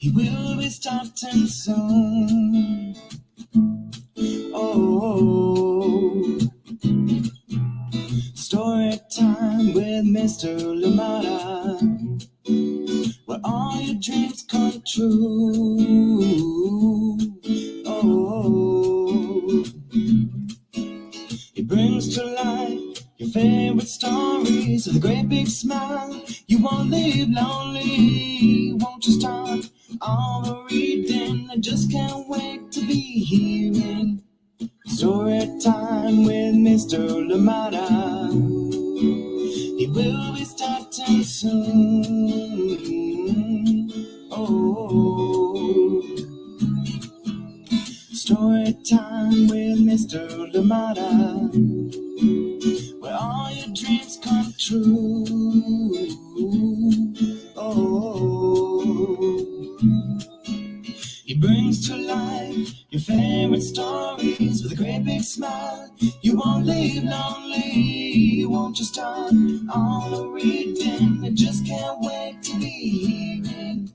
He will be starting soon. Oh, story time with Mr. Limata, where all your dreams come true. Oh, he brings to life your favorite stories with a great big smile. You won't live lonely, won't you start all the reading? I just can't wait to be hearing story time with Mr. Limata. He will be starting soon. Oh, story time with Mr. Limata, where all your dreams come true. Oh, he brings to life your favorite stories with a great big smile. You won't live lonely, won't you start all the reading? I just can't wait to be hearing.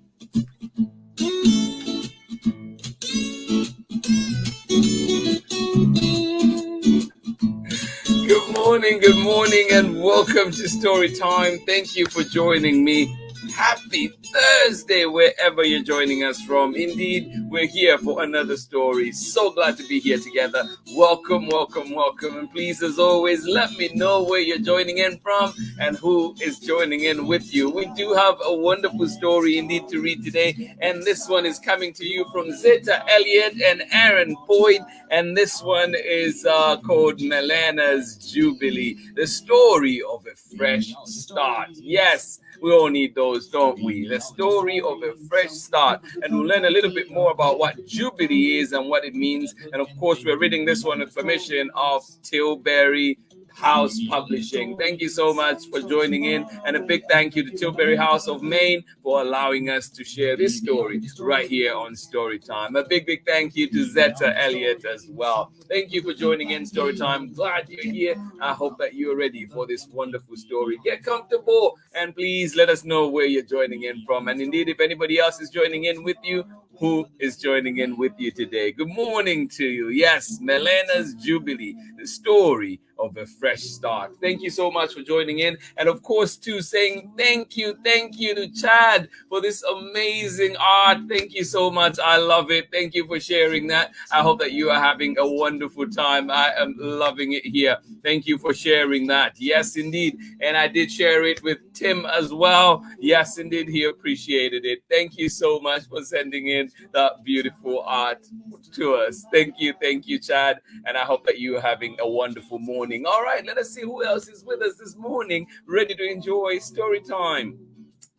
Good morning, and welcome to Story Time. Thank you for joining me. Happy Thursday, wherever you're joining us from. Indeed, we're here for another story. So glad to be here together. Welcome. And please, as always, let me know where you're joining in from and who is joining in with you. We do have a wonderful story indeed to read today, and this one is coming to you from Zetta, Elliott, and Aaron Boyd, and this one is called MELENA'S Jubilee, the story of a fresh start. Yes, we all need those, don't we? The story of a fresh start. And we'll learn a little bit more about what Jubilee is and what it means. And of course, we're reading this one with permission of TILBURY House Publishing. Thank you so much for joining in, and a big thank you to Tilbury House of Maine for allowing us to share this story right here on Storytime. A big thank you to Zetta, Elliott as well. Thank you for joining in Storytime. Glad you're here. I hope that you're ready for this wonderful story. Get comfortable and please let us know where you're joining in from. And indeed, if anybody else is joining in with you, who is joining in with you today? Good morning to you. Yes, MELENA'S Jubilee, the story of a fresh start. Thank you so much for joining in. And of course, too, saying thank you to Chad for this amazing art. Thank you so much. I love it. Thank you for sharing that. I hope that you are having a wonderful time. I am loving it here. Thank you for sharing that. Yes, indeed. And I did share it with Tim as well. Yes, indeed. He appreciated it. Thank you so much for sending in that beautiful art to us. Thank you, Chad. And I hope that you are having a wonderful morning. All right, let us see who else is with us this morning, ready to enjoy story time.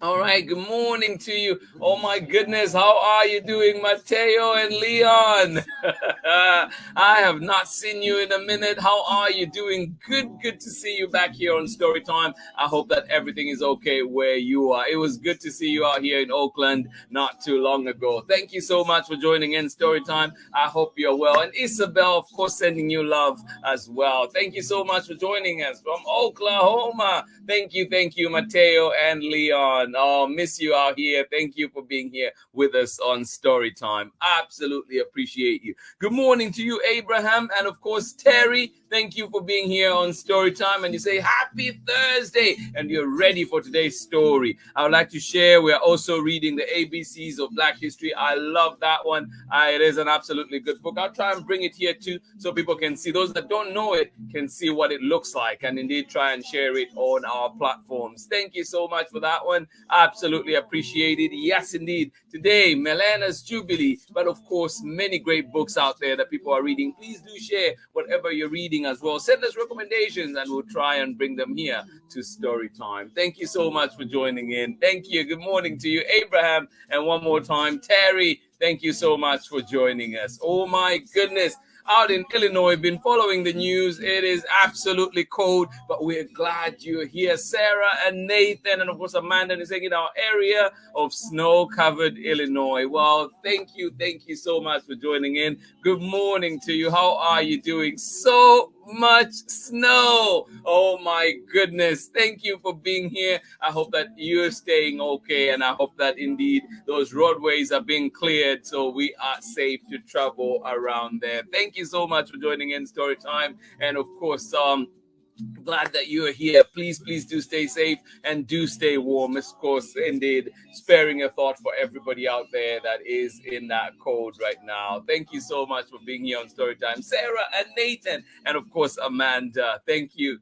All right, good morning to you. Oh my goodness, how are you doing, Mateo and Leon? I have not seen you in a minute. How are you doing? Good to see you back here on Storytime. I hope that everything is okay where you are. It was good to see you out here in Oakland not too long ago. Thank you so much for joining in Storytime. I hope you're well. And Isabel, of course, sending you love as well. Thank you so much for joining us from Oklahoma. Thank you, Mateo and Leon. Oh, miss you out here. Thank you for being here with us on Storytime. Absolutely appreciate you. Good morning to you, Abraham, and of course, Terry. Thank you for being here on Storytime. And you say, happy Thursday, and you're ready for today's story. I would like to share, we're also reading the ABCs of Black History. I love that one. It is an absolutely good book. I'll try and bring it here too so people can see. Those that don't know it can see what it looks like and indeed try and share it on our platforms. Thank you so much for that one. Absolutely appreciate it. Yes, indeed. Today, MELENA'S Jubilee, but of course, many great books out there that people are reading. Please do share whatever you're reading as well. Send us recommendations and we'll try and bring them here to Storytime. Thank you so much for joining in. Thank you. Good morning to you, Abraham. And one more time, Terry, thank you so much for joining us. Oh my goodness. Out in Illinois, been following the news. It is absolutely cold, but we're glad you're here. Sarah and Nathan, and of course Amanda is saying in our area of snow-covered Illinois. Well, thank you so much for joining in. Good morning to you. How are you doing? So much snow. Oh my goodness. Thank you for being here. I hope that you're staying okay, and I hope that indeed those roadways are being cleared so we are safe to travel around there. Thank you so much for joining in Story Time. And of course, glad that you are here. Please do stay safe and do stay warm. Of course, indeed, sparing a thought for everybody out there that is in that cold right now. Thank you so much for being here on Storytime, Sarah and Nathan, and of course Amanda. Thank you.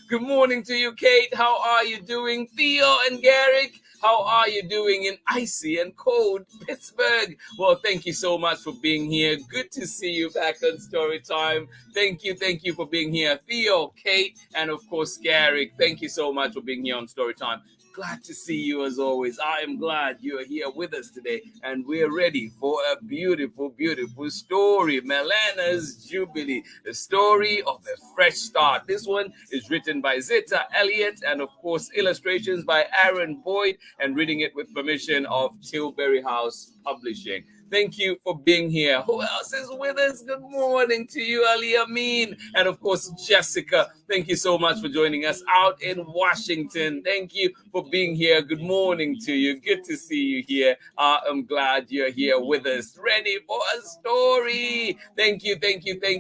Good morning to you, Kate. How are you doing? Theo and Garrick, how are you doing in icy and cold Pittsburgh? Well, thank you so much for being here. Good to see you back on Storytime. Thank you for being here, Theo, Kate, and of course, Garrick. Thank you so much for being here on Storytime. Glad to see you as always. I am glad you are here with us today, and we're ready for a beautiful story, MELENA'S Jubilee, the story of a fresh start. This one is written by Zetta, Elliott, and of course, illustrations by Aaron Boyd, and reading it with permission of Tilbury House Publishing. Thank you for being here. Who else is with us? Good morning to you, Ali Amin. And of course, Jessica. Thank you so much for joining us out in Washington. Thank you for being here. Good morning to you. Good to see you here. I am glad you're here with us. Ready for a story. Thank you.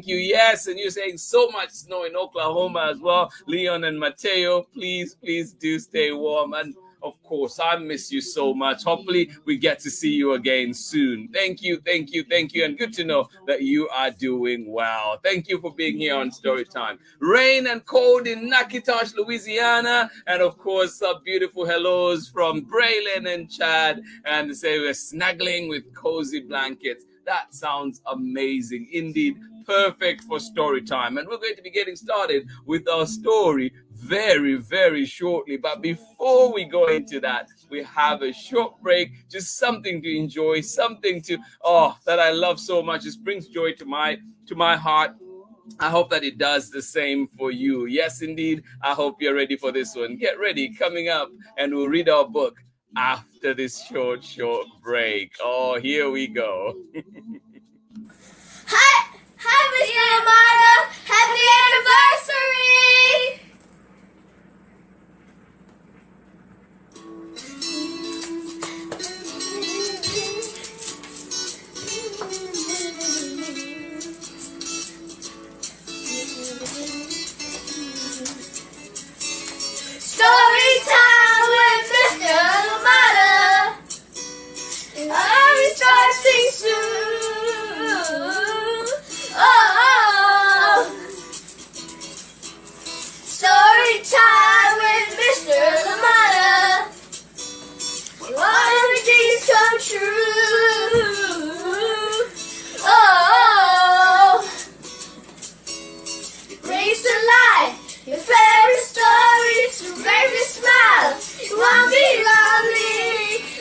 Yes, and you're saying so much snow in Oklahoma as well. Leon and Mateo, please do stay warm. And of course, I miss you so much. Hopefully, we get to see you again soon. Thank you. And good to know that you are doing well. Thank you for being here on Storytime. Rain and cold in Natchitoches, Louisiana. And of course, beautiful hellos from Braylon and Chad. And say we're snuggling with cozy blankets. That sounds amazing. Indeed, perfect for story time. And we're going to be getting started with our story very shortly. But before we go into that, we have a short break, just something to enjoy, something to, that I love so much. It brings joy to my heart. I hope that it does the same for you. Yes, indeed. I hope you're ready for this one. Get ready. Coming up, and we'll read our book after this short break. Oh, here we go. Hi, Mr. Limata. Happy anniversary! Story time with Mr. Limata. We starting soon. Story time with Mr. Limata. All your dreams come true. It brings to life your favorite stories to make me smile. You won't be lonely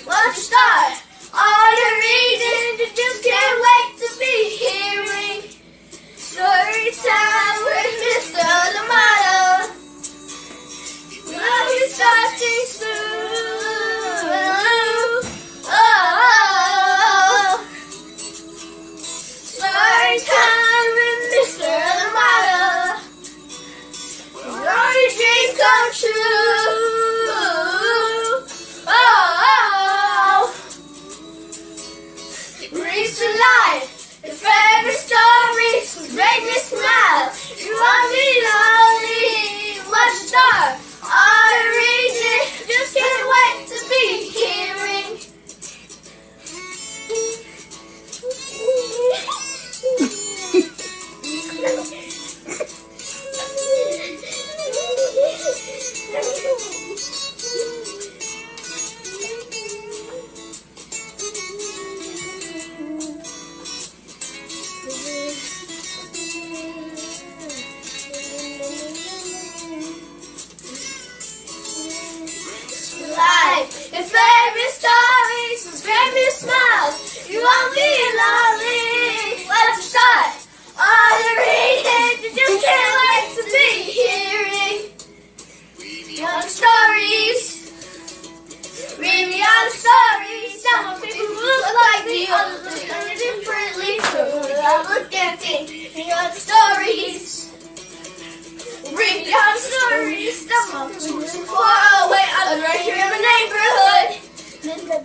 once you start. All your reading, you just can't wait to be hearing story time with Mr. Limata. We'll be starting soon. Story time with Mr. Limata. All your dreams come true. Brings to life your favorite stories to make me smile. You won't be lonely once you start. All your reading, just can't wait to be hearing.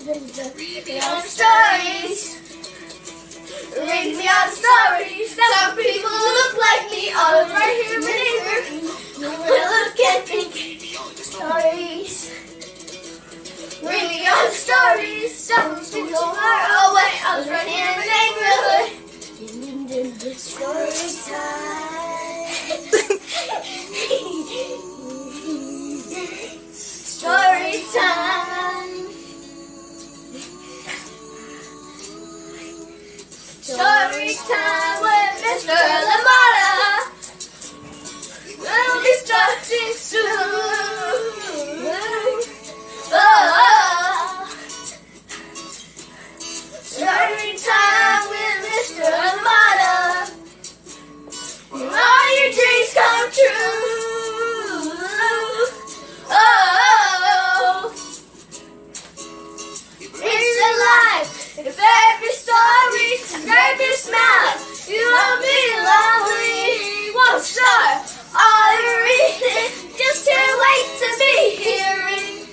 me all the stories. Read me all the stories. Some people look like me, all right here in the neighborhood. Well, can't think stories. Read me all the stories. Some people are away, I was right here in the neighborhood. Story time. Story time. Story time with Mr. Limata. We'll be starting soon. Oh. Story time with Mr. Limata. All your dreams come true. Oh. It's alive. If every story, every smile, you won't be lonely. Won't start all your reading. Just can't wait to be hearing.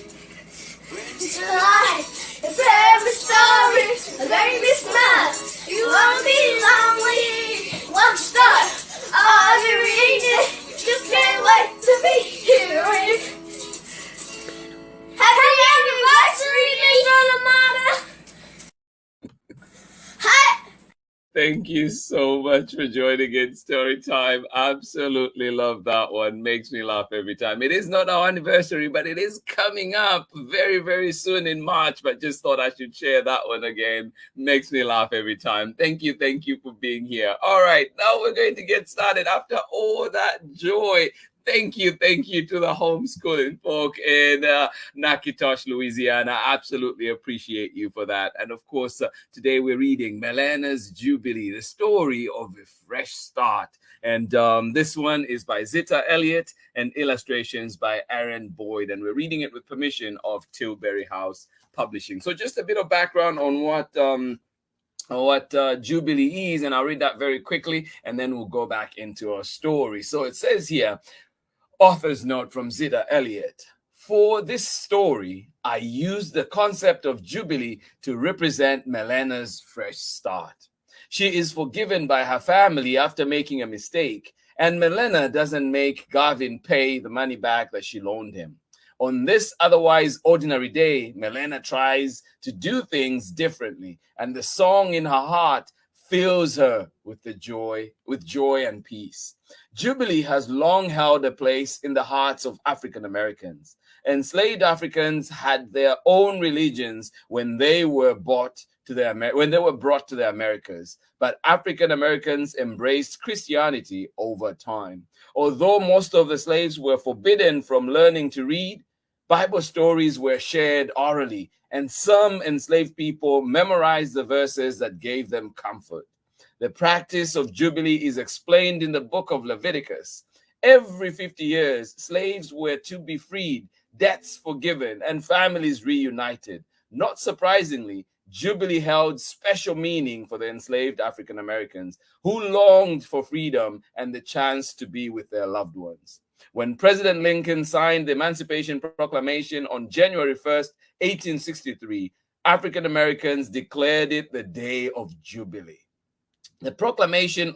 It's alive. If every story, every smile, you won't be lonely. Won't start all your reading. Just can't wait to be hearing. Happy anniversary, Mr. Limata! Hi! Thank you so much for joining in Story Time. Absolutely love that one. Makes me laugh every time. It is not our anniversary, but it is coming up very, very soon in March. But just thought I should share that one again. Makes me laugh every time. Thank you for being here. All right, now we're going to get started after all that joy. Thank you to the homeschooling folk in Natchitoches, Louisiana. Absolutely appreciate you for that. And of course, today we're reading MELENA'S Jubilee, the story of a fresh start. And this one is by Zetta, Elliott, and illustrations by Aaron Boyd. And we're reading it with permission of Tilbury House Publishing. So just a bit of background on what Jubilee is, and I'll read that very quickly, and then we'll go back into our story. So it says here, author's note from Zetta Elliott. For this story, I used the concept of Jubilee to represent MELENA'S fresh start. She is forgiven by her family after making a mistake, and MELENA doesn't make Garvin pay the money back that she loaned him. On this otherwise ordinary day, MELENA tries to do things differently, and the song in her heart fills her with joy and peace. Jubilee has long held a place in the hearts of African Americans. Enslaved Africans had their own religions when they were brought to the Americas, but African Americans embraced Christianity over time. Although most of the slaves were forbidden from learning to read, Bible stories were shared orally, and some enslaved people memorized the verses that gave them comfort. The practice of Jubilee is explained in the book of Leviticus. Every 50 years, slaves were to be freed, debts forgiven, and families reunited. Not surprisingly, Jubilee held special meaning for the enslaved African Americans who longed for freedom and the chance to be with their loved ones. When President Lincoln signed the Emancipation Proclamation on January 1st, 1863, African Americans declared it the Day of Jubilee. The proclamation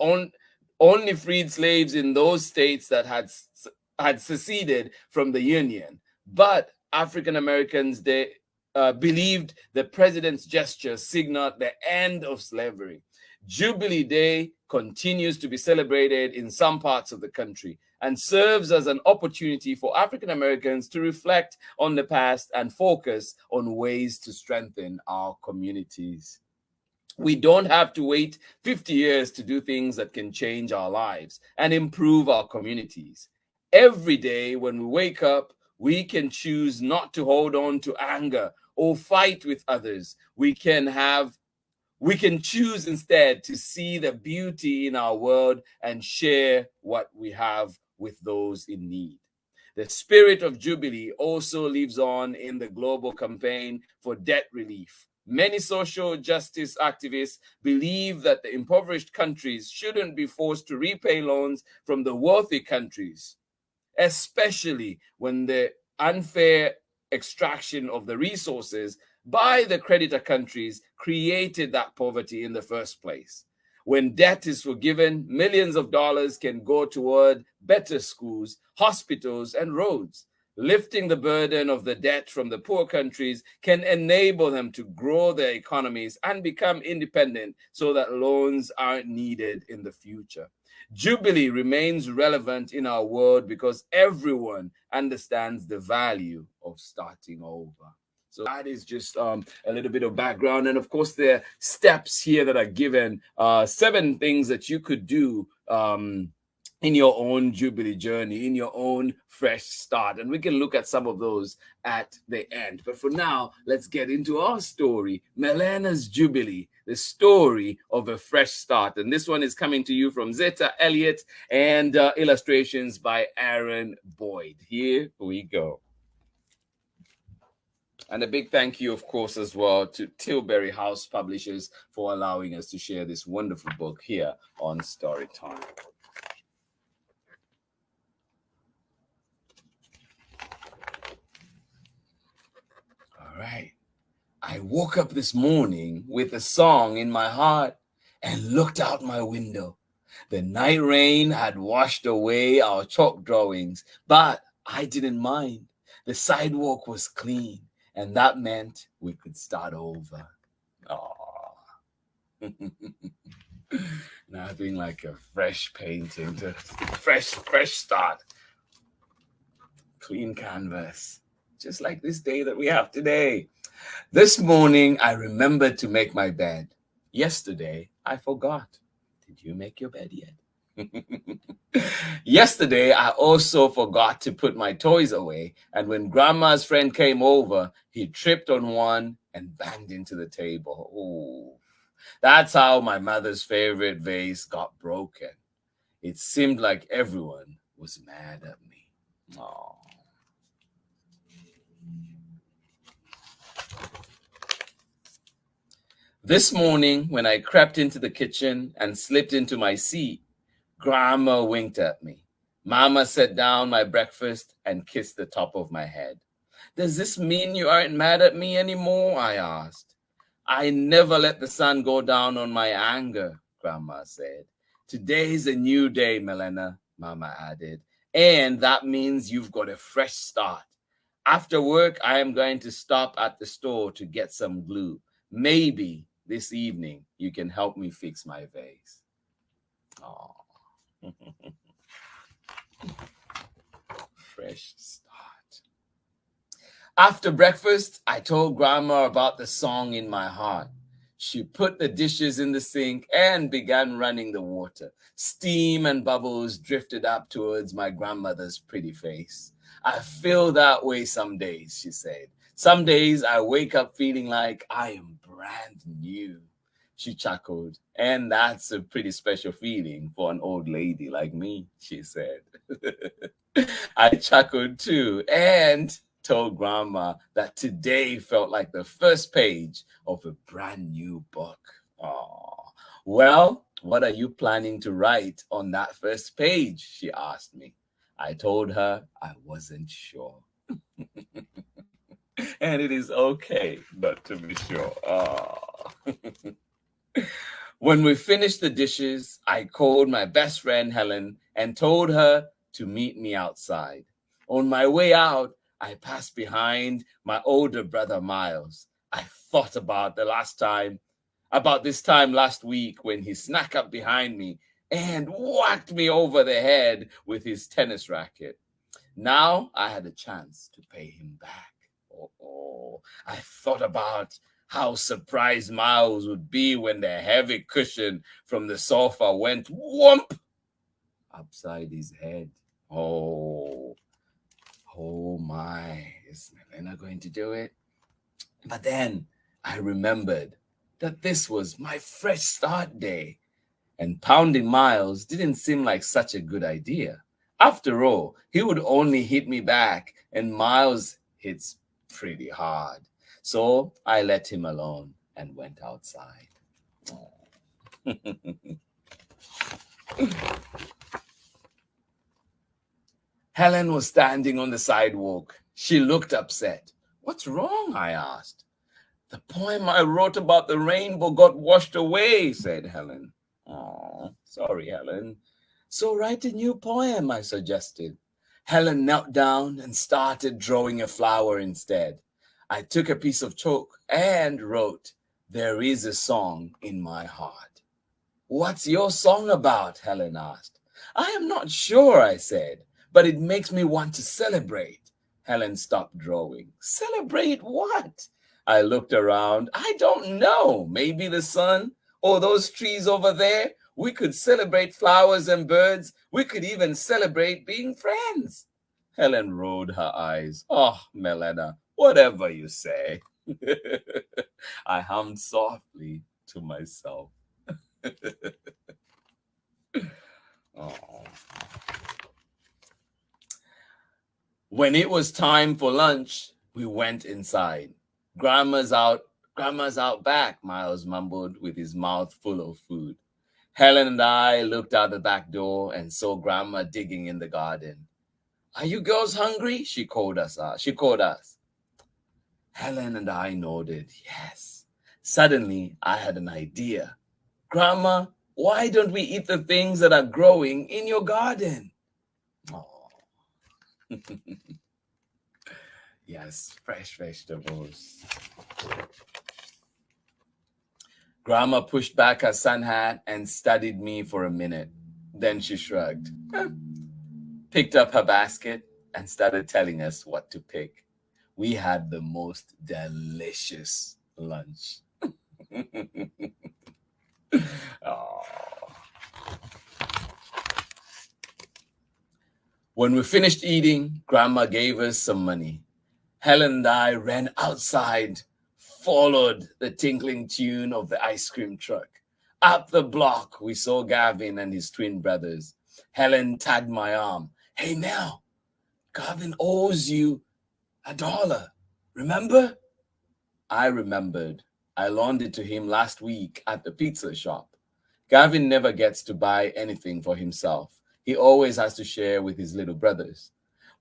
only freed slaves in those states that had seceded from the Union, but African Americans believed the president's gesture signaled the end of slavery. Jubilee Day continues to be celebrated in some parts of the country and serves as an opportunity for African Americans to reflect on the past and focus on ways to strengthen our communities. We don't have to wait 50 years to do things that can change our lives and improve our communities. Every day when we wake up, we can choose not to hold on to anger or fight with others. We can choose instead to see the beauty in our world and share what we have with those in need. The spirit of Jubilee also lives on in the global campaign for debt relief. Many social justice activists believe that the impoverished countries shouldn't be forced to repay loans from the wealthy countries, especially when the unfair extraction of the resources by the creditor countries created that poverty in the first place. When debt is forgiven, millions of dollars can go toward better schools, hospitals, and roads. Lifting the burden of the debt from the poor countries can enable them to grow their economies and become independent so that loans aren't needed in the future. Jubilee remains relevant in our world because everyone understands the value of starting over. So that is just a little bit of background. And of course, there are steps here that are given, 7 things that you could do in your own Jubilee journey, in your own fresh start. And we can look at some of those at the end. But for now, let's get into our story, MELENA'S Jubilee, the story of a fresh start. And this one is coming to you from Zetta, Elliott, and illustrations by Aaron Boyd. Here we go. And a big thank you, of course, as well to Tilbury House Publishers for allowing us to share this wonderful book here on Storytime. All right. I woke up this morning with a song in my heart and looked out my window. The night rain had washed away our chalk drawings, but I didn't mind. The sidewalk was clean, and that meant we could start over. Nothing like a fresh painting, to fresh start. Clean canvas, just like this day that we have today. This morning, I remembered to make my bed. Yesterday, I forgot. Did you make your bed yet? Yesterday, I also forgot to put my toys away, and when Grandma's friend came over, he tripped on one and banged into the table. Ooh. That's how my mother's favorite vase got broken. It seemed like everyone was mad at me. Aww. This morning, when I crept into the kitchen and slipped into my seat, Grandma winked at me. Mama set down my breakfast and kissed the top of my head. Does this mean you aren't mad at me anymore? I asked. I never let the sun go down on my anger, Grandma said. Today's a new day, Melena, Mama added, and that means you've got a fresh start. After work, I am going to stop at the store to get some glue. Maybe this evening you can help me fix my vase. Oh. Fresh start. After breakfast, I told Grandma about the song in my heart. She put the dishes in the sink and began running the water. Steam and bubbles drifted up towards my grandmother's pretty face. I feel that way some days, she said. Some days I wake up feeling like I am brand new. She chuckled, and that's a pretty special feeling for an old lady like me, she said. I chuckled too and told Grandma that today felt like the first page of a brand new book. Aww. Well, what are you planning to write on that first page? She asked me. I told her I wasn't sure. And it is okay not to be sure. When we finished the dishes, I called my best friend Helen and told her to meet me outside. On my way out, I passed behind my older brother Miles. I thought about this time last week when he snuck up behind me and whacked me over the head with his tennis racket. Now I had a chance to pay him back. I thought about how surprised Miles would be when the heavy cushion from the sofa went whomp upside his head. Oh my, is Melena going to do it? But then I remembered that this was my fresh start day, and pounding Miles didn't seem like such a good idea. After all, he would only hit me back, and Miles hits pretty hard. So I let him alone and went outside. Helen was standing on the sidewalk. She looked upset. What's wrong? I asked. The poem I wrote about the rainbow got washed away, said Helen. Oh, sorry, Helen. So write a new poem, I suggested. Helen knelt down and started drawing a flower instead. I took a piece of chalk and wrote, "There is a song in my heart." What's your song about? Helen asked. I am not sure, I said, but it makes me want to celebrate. Helen stopped drawing. Celebrate what? I looked around. I don't know. Maybe the sun or those trees over there. We could celebrate flowers and birds. We could even celebrate being friends. Helen rolled her eyes. Oh, Melena, whatever you say. I hummed softly to myself. Oh. When it was time for lunch, we went inside. Grandma's out back, Miles mumbled with his mouth full of food. Helen and I looked out the back door and saw Grandma digging in the garden. Are you girls hungry? She called us. Helen and I nodded. Yes. Suddenly, I had an idea. Grandma, why don't we eat the things that are growing in your garden? Oh. Yes, fresh vegetables. Grandma pushed back her sun hat and studied me for a minute. Then she shrugged, picked up her basket, and started telling us what to pick. We had the most delicious lunch. Oh. When we finished eating, Grandma gave us some money. Helen and I ran outside, followed the tinkling tune of the ice cream truck. Up the block, we saw Gavin and his twin brothers. Helen tagged my arm. Hey, Mel, Gavin owes you $1. Remember? I remembered. I loaned it to him last week at the pizza shop. Gavin never gets to buy anything for himself. He always has to share with his little brothers.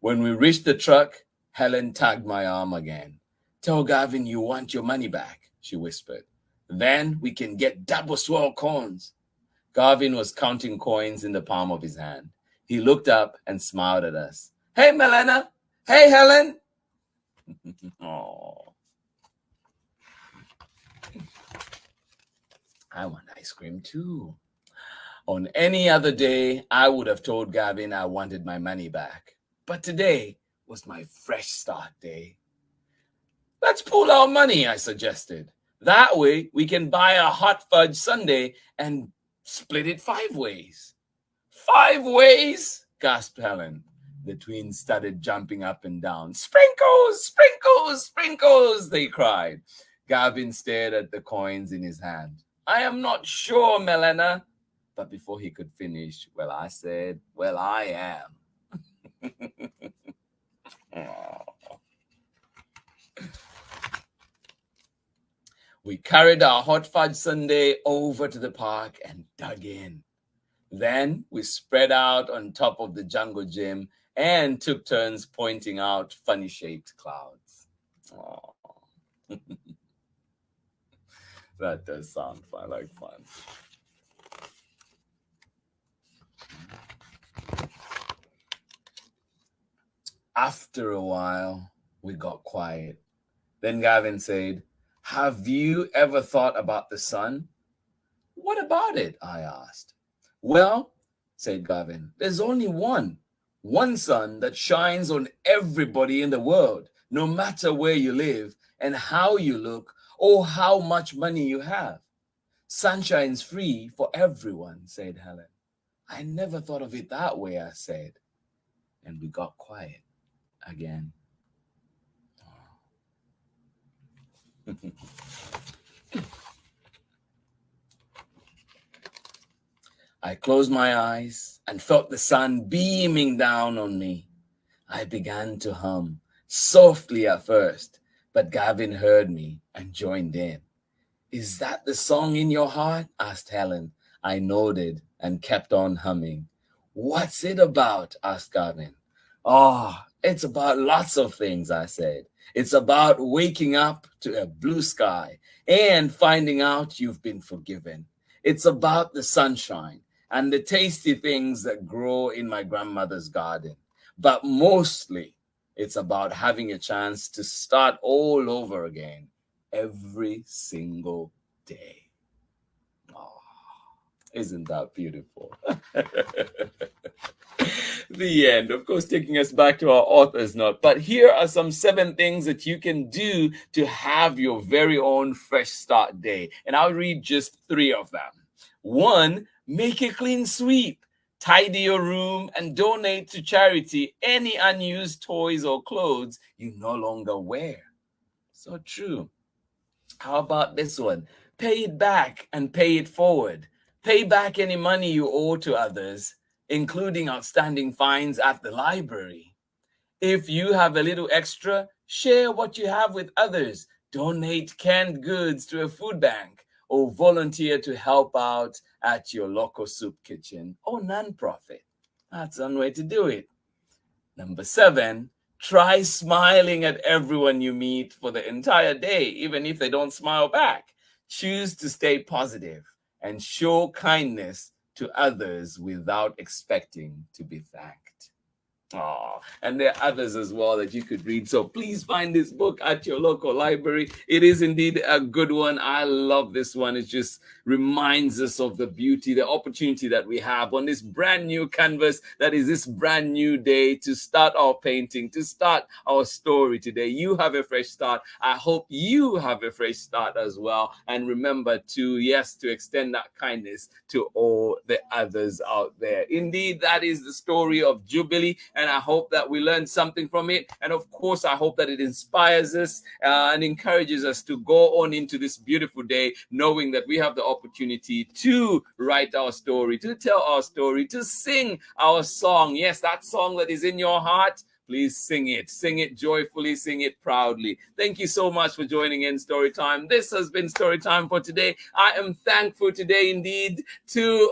When we reached the truck, Helen tagged my arm again. Tell Gavin you want your money back, she whispered. Then we can get double swirl coins. Gavin was counting coins in the palm of his hand. He looked up and smiled at us. Hey, Melena. Hey, Helen. Oh. I want ice cream too. On any other day, I would have told Gavin I wanted my money back. But today was my fresh start day. Let's pool our money, I suggested. That way, we can buy a hot fudge sundae and split it 5 ways. 5 ways? Gasped Helen. The twins started jumping up and down. Sprinkles, sprinkles, sprinkles, they cried. Gavin stared at the coins in his hand. I am not sure, Melena. But before he could finish, well, I said, well, I am. We carried our hot fudge sundae over to the park and dug in. Then we spread out on top of the jungle gym and took turns pointing out funny-shaped clouds. That does sound fun, like fun. After a while, we got quiet. Then Gavin said, have you ever thought about the sun? What about it? I asked. Well, said Gavin, there's only one sun that shines on everybody in the world, no matter where you live and how you look or how much money you have. Sunshine's free for everyone, said Helen. I never thought of it that way, I said. And we got quiet again. I closed my eyes and felt the sun beaming down on me. I began to hum, softly at first, but Gavin heard me and joined in. Is that the song in your heart? Asked Helen. I nodded and kept on humming. What's it about? Asked Gavin. Oh, It's about lots of things, I said. It's about waking up to a blue sky and finding out you've been forgiven. It's about the sunshine and the tasty things that grow in my grandmother's garden. But mostly, it's about having a chance to start all over again every single day. Oh, isn't that beautiful? The end, of course, taking us back to our author's note. But here are some 7 things that you can do to have your very own fresh start day. And I'll read just 3 of them. 1, make a clean sweep. Tidy your room and donate to charity any unused toys or clothes you no longer wear. So true. How about this one? Pay it back and pay it forward. Pay back any money you owe to others, including outstanding fines at the library. If you have a little extra, share what you have with others. Donate canned goods to a food bank or volunteer to help out at your local soup kitchen or nonprofit. That's one way to do it. Number 7, try smiling at everyone you meet for the entire day, even if they don't smile back. Choose to stay positive and show kindness to others without expecting to be thanked. Oh, and there are others as well that you could read. So please find this book at your local library. It is indeed a good one. I love this one. It just reminds us of the beauty, the opportunity that we have on this brand new canvas that is this brand new day to start our painting, to start our story today. You have a fresh start. I hope you have a fresh start as well. And remember to, yes, to extend that kindness to all the others out there. Indeed, that is the story of Jubilee. And I hope that we learn something from it. And of course, I hope that it inspires us and encourages us to go on into this beautiful day, knowing that we have the opportunity to write our story, to tell our story, to sing our song. Yes, that song that is in your heart. Please sing it joyfully, sing it proudly. Thank you so much for joining in Storytime. This has been Storytime for today. I am thankful today indeed to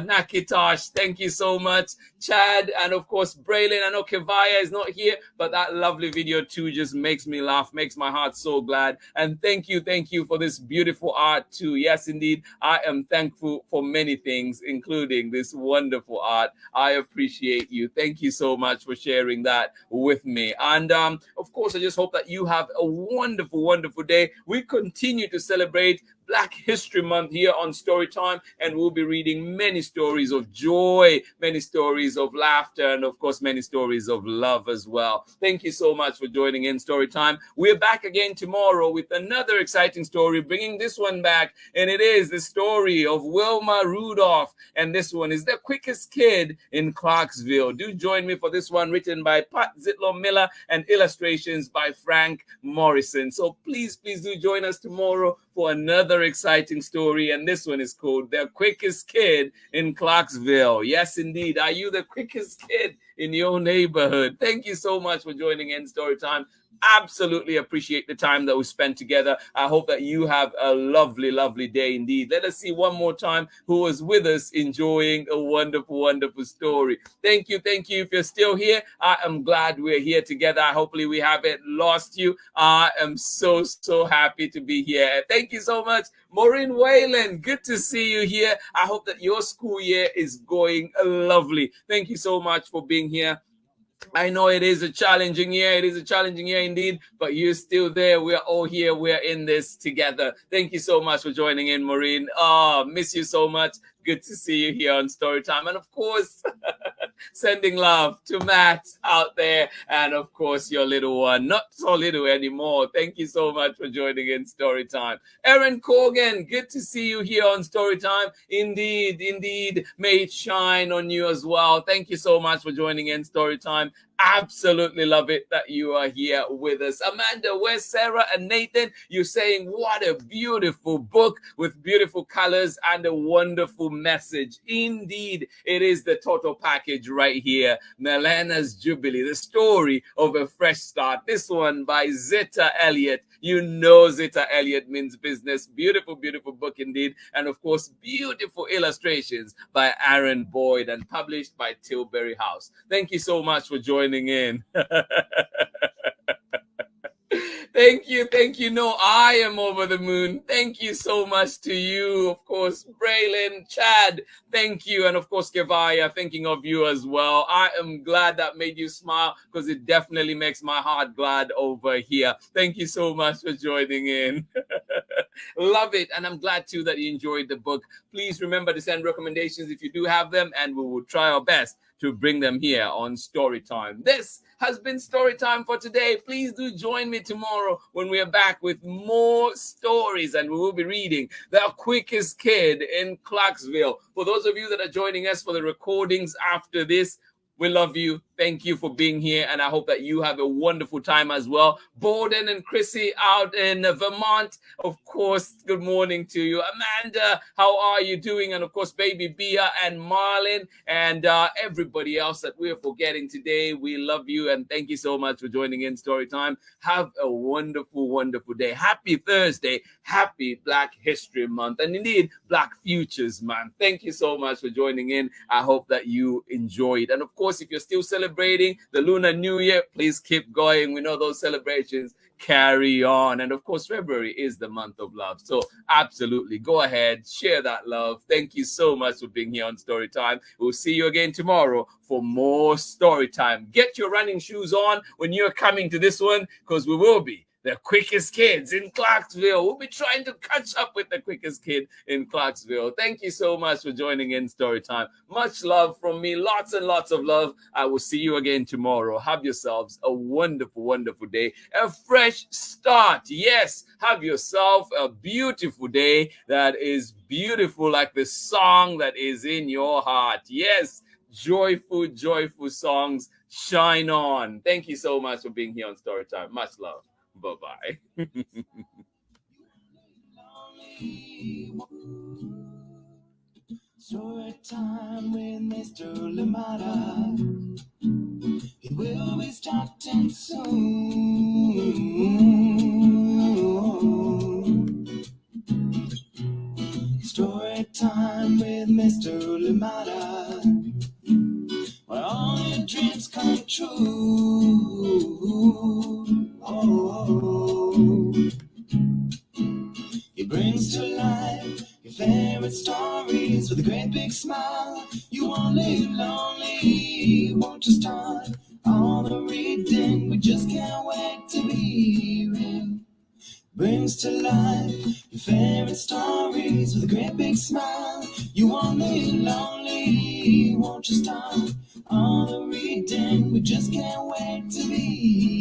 Nakitosh. Thank you so much. Chad, and of course Braylon. I know Kevaya is not here, but that lovely video too just makes me laugh, makes my heart so glad. And thank you for this beautiful art too. Yes, indeed, I am thankful for many things, including this wonderful art. I appreciate you. Thank you so much for sharing that with me. And of course, I just hope that you have a wonderful day. We continue to celebrate Black History Month here on Storytime, and we'll be reading many stories of joy, many stories of laughter, and of course many stories of love as well. Thank you so much for joining in Storytime. We're back again tomorrow with another exciting story, bringing this one back, and it is the story of Wilma Rudolph, and this one is The Quickest Kid in Clarksville. Do join me for this one, written by Pat Zitlow Miller and illustrations by Frank Morrison. So please do join us tomorrow for another exciting story, and this one is called The Quickest Kid in Clarksville. Yes, indeed. Are you the quickest kid in your neighborhood? Thank you so much for joining in Storytime. Absolutely appreciate the time that we spent together. I hope that you have a lovely day indeed. Let us see one more time who was with us enjoying a wonderful story. Thank you. If you're still here, I am glad we're here together. Hopefully we haven't lost you. I am so happy to be here. Thank you so much, Maureen Whalen. Good to see you here. I hope that your school year is going lovely. Thank you so much for being here. I know it is a challenging year. It is a challenging year indeed, but you're still there. We're all here. We're in this together. Thank you so much for joining in, Maureen. Miss you so much. Good to see you here on Storytime. And of course, sending love to Matt out there. And of course, your little one, not so little anymore. Thank you so much for joining in Storytime. Erin Corgan, good to see you here on Storytime. Indeed. May it shine on you as well. Thank you so much for joining in Storytime. Absolutely love it that you are here with us. Amanda, where's Sarah and Nathan? You're saying what a beautiful book with beautiful colors and a wonderful message. Indeed, it is the total package right here. Melena's Jubilee, the story of a fresh start. This one by Zetta Elliott. You know Zetta Elliott means business. Beautiful book indeed. And of course, beautiful illustrations by Aaron Boyd and published by Tilbury House. Thank you so much for joining joining in. Thank you, thank you. No, I am over the moon. Thank you so much to you, of course, Braylon, Chad, thank you, and of course, Kevaya, thinking of you as well. I am glad that made you smile because it definitely makes my heart glad over here. Thank you so much for joining in. Love it, and I'm glad too that you enjoyed the book. Please remember to send recommendations if you do have them, and we will try our best to bring them here on Storytime. This has been Storytime for today. Please do join me tomorrow when we are back with more stories, and we will be reading The Quickest Kid in Clarksville. For those of you that are joining us for the recordings after this, we love you. Thank you for being here, and I hope that you have a wonderful time as well. Borden and Chrissy out in Vermont, of course, good morning to you. Amanda, how are you doing? And of course, baby Bia and Marlon and everybody else that we're forgetting today. We love you, and thank you so much for joining in Storytime. Have a wonderful, wonderful day. Happy Thursday. Happy Black History Month, and indeed, Black Futures Month. Thank you so much for joining in. I hope that you enjoyed. And of course, if you're still celebrating the Lunar New Year, please keep going. We know those celebrations carry on. And of course, February is the month of love. So absolutely, go ahead, share that love. Thank you so much for being here on Storytime. We'll see you again tomorrow for more Storytime. Get your running shoes on when you're coming to this one, because we will be the quickest kids in Clarksville. We'll be trying to catch up with the quickest kid in Clarksville. Thank you so much for joining in Storytime. Much love from me. Lots and lots of love. I will see you again tomorrow. Have yourselves a wonderful, wonderful day. A fresh start. Yes, have yourself a beautiful day that is beautiful like the song that is in your heart. Yes, joyful, joyful songs. Shine on. Thank you so much for being here on Storytime. Much love. Bye-bye. Story time with Mr. Limata. He will be starting soon. Story time with Mr. Limata, where all your dreams come true. Oh, he brings to life your favorite stories with a great big smile. You won't live lonely, won't you start all the reading? We just can't wait to be real. Brings to life your favorite stories with a great big smile. You won't live lonely, won't you start all the reading? We just can't wait to be